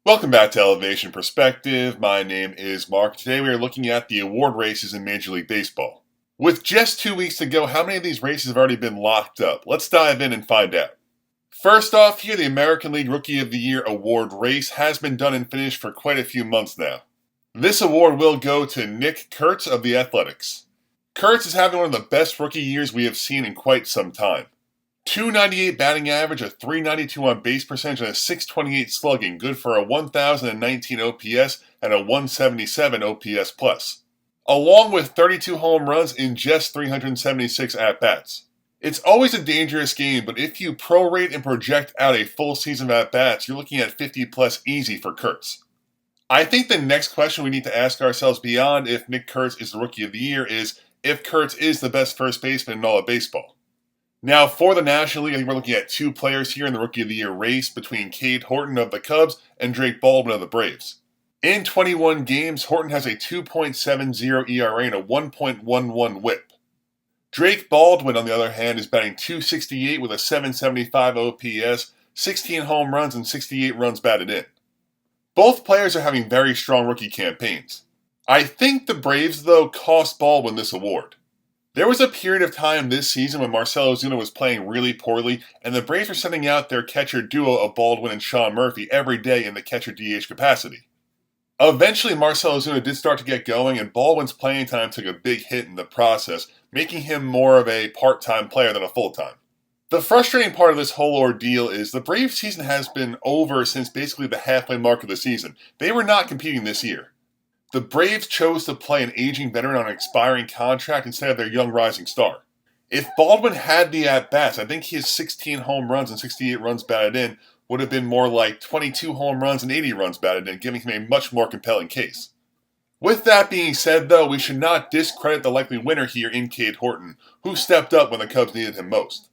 Welcome back to Elevation Perspective. My name is Mark. Today we are looking at the award races in Major League Baseball. With just 2 weeks to go, how many of these races have already been locked up? Let's dive in and find out. First off here, the American League Rookie of the Year award race has been done and finished for quite a few months now. This award will go to Nick Kurtz of the Athletics. Kurtz is having one of the best rookie years we have seen in quite some time. 298 batting average, a 392 on base percentage, and a 628 slugging, good for a 1,019 OPS and a 177 OPS plus, along with 32 home runs in just 376 at-bats. It's always a dangerous game, but if you prorate and project out a full season of at-bats, you're looking at 50 plus easy for Kurtz. I think the next question we need to ask ourselves beyond if Nick Kurtz is the Rookie of the Year is if Kurtz is the best first baseman in all of baseball. Now, for the National League, I think we're looking at two players here in the Rookie of the Year race between Cade Horton of the Cubs and Drake Baldwin of the Braves. In 21 games, Horton has a 2.70 ERA and a 1.11 whip. Drake Baldwin, on the other hand, is batting .268 with a 775 OPS, 16 home runs, and 68 runs batted in. Both players are having very strong rookie campaigns. I think the Braves, though, cost Baldwin this award. There was a period of time this season when Marcell Ozuna was playing really poorly, and the Braves were sending out their catcher duo of Baldwin and Sean Murphy every day in the catcher DH capacity. Eventually, Marcell Ozuna did start to get going, and Baldwin's playing time took a big hit in the process, making him more of a part-time player than a full-time. The frustrating part of this whole ordeal is the Braves season has been over since basically the halfway mark of the season. They were not competing this year. The Braves chose to play an aging veteran on an expiring contract instead of their young rising star. If Baldwin had the at-bats, I think his 16 home runs and 68 runs batted in would have been more like 22 home runs and 80 runs batted in, giving him a much more compelling case. With that being said, though, we should not discredit the likely winner here in Cade Horton, who stepped up when the Cubs needed him most.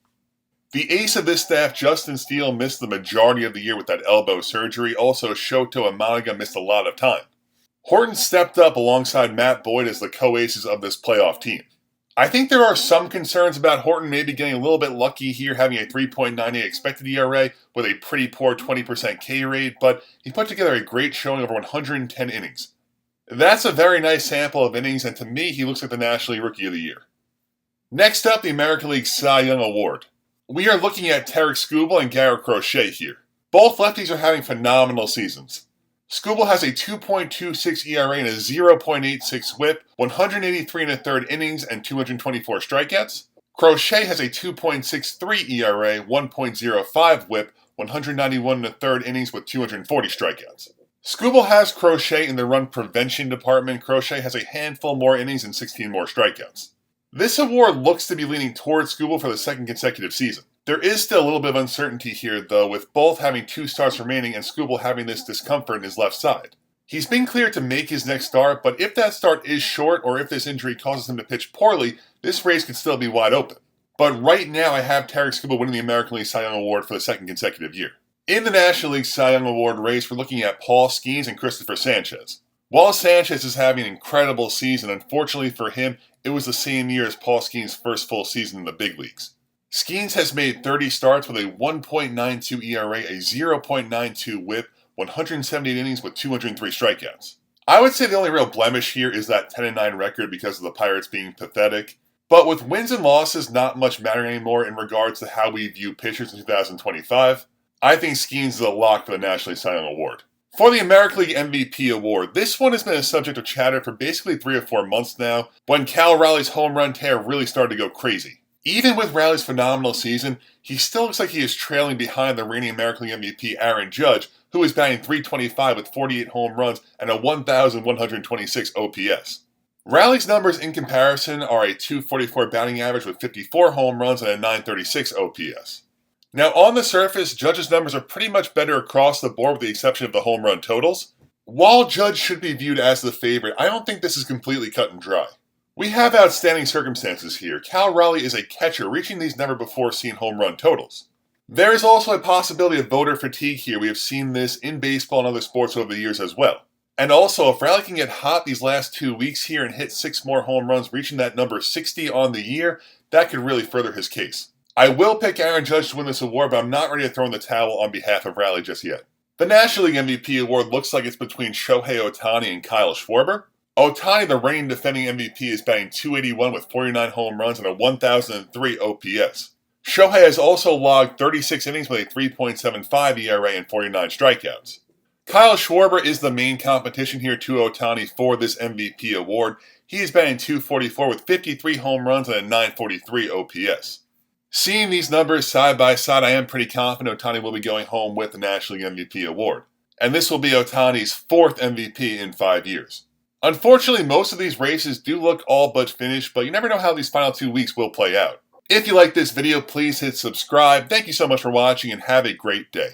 The ace of this staff, Justin Steele, missed the majority of the year with that elbow surgery. Also, Shoto Amaga missed a lot of time. Horton stepped up alongside Matt Boyd as the co-aces of this playoff team. I think there are some concerns about Horton maybe getting a little bit lucky here, having a 3.98 expected ERA with a pretty poor 20% K rate, but he put together a great showing over 110 innings. That's a very nice sample of innings, and to me, he looks like the National League Rookie of the Year. Next up, the American League Cy Young Award. We are looking at Tarik Skubal and Garrett Crochet here. Both lefties are having phenomenal seasons. Skubal has a 2.26 ERA and a 0.86 whip, 183 and a third innings, and 224 strikeouts. Crochet has a 2.63 ERA, 1.05 whip, 191 and a third innings with 240 strikeouts. Skubal has Crochet in the run prevention department. Crochet has a handful more innings and 16 more strikeouts. This award looks to be leaning towards Skubal for the second consecutive season. There is still a little bit of uncertainty here, though, with both having 2 starts remaining and Skubal having this discomfort in his left side. He's been cleared to make his next start, but if that start is short or if this injury causes him to pitch poorly, this race could still be wide open. But right now, I have Tarik Skubal winning the American League Cy Young Award for the second consecutive year. In the National League Cy Young Award race, we're looking at Paul Skeens and Christopher Sanchez. While Sanchez is having an incredible season, unfortunately for him, it was the same year as Paul Skeens' first full season in the big leagues. Skeens has made 30 starts with a 1.92 ERA, a 0.92 whip, 178 innings with 203 strikeouts. I would say the only real blemish here is that 10-9 record because of the Pirates being pathetic. But with wins and losses not much mattering anymore in regards to how we view pitchers in 2025, I think Skeens is a lock for the National League Cy Young Award. For the American League MVP award, this one has been a subject of chatter for basically 3 or 4 months now, when Cal Raleigh's home run tear really started to go crazy. Even with Raleigh's phenomenal season, he still looks like he is trailing behind the reigning American League MVP Aaron Judge, who is batting .325 with 48 home runs and a 1,126 OPS. Raleigh's numbers in comparison are a .244 batting average with 54 home runs and a .936 OPS. Now, on the surface, Judge's numbers are pretty much better across the board with the exception of the home run totals. While Judge should be viewed as the favorite, I don't think this is completely cut and dry. We have outstanding circumstances here. Cal Raleigh is a catcher reaching these never-before-seen home run totals. There is also a possibility of voter fatigue here. We have seen this in baseball and other sports over the years as well. And also, if Raleigh can get hot these last 2 weeks here and hit 6 more home runs, reaching that number 60 on the year, that could really further his case. I will pick Aaron Judge to win this award, but I'm not ready to throw in the towel on behalf of Raleigh just yet. The National League MVP award looks like it's between Shohei Ohtani and Kyle Schwarber. Ohtani, the reigning defending MVP, is batting .281 with 49 home runs and a 1,003 OPS. Shohei has also logged 36 innings with a 3.75 ERA and 49 strikeouts. Kyle Schwarber is the main competition here to Ohtani for this MVP award. He is batting .244 with 53 home runs and a 943 OPS. Seeing these numbers side by side, I am pretty confident Ohtani will be going home with the National League MVP award. And this will be Ohtani's fourth MVP in 5 years. Unfortunately, most of these races do look all but finished, but you never know how these final 2 weeks will play out. If you like this video, please hit subscribe. Thank you so much for watching and have a great day.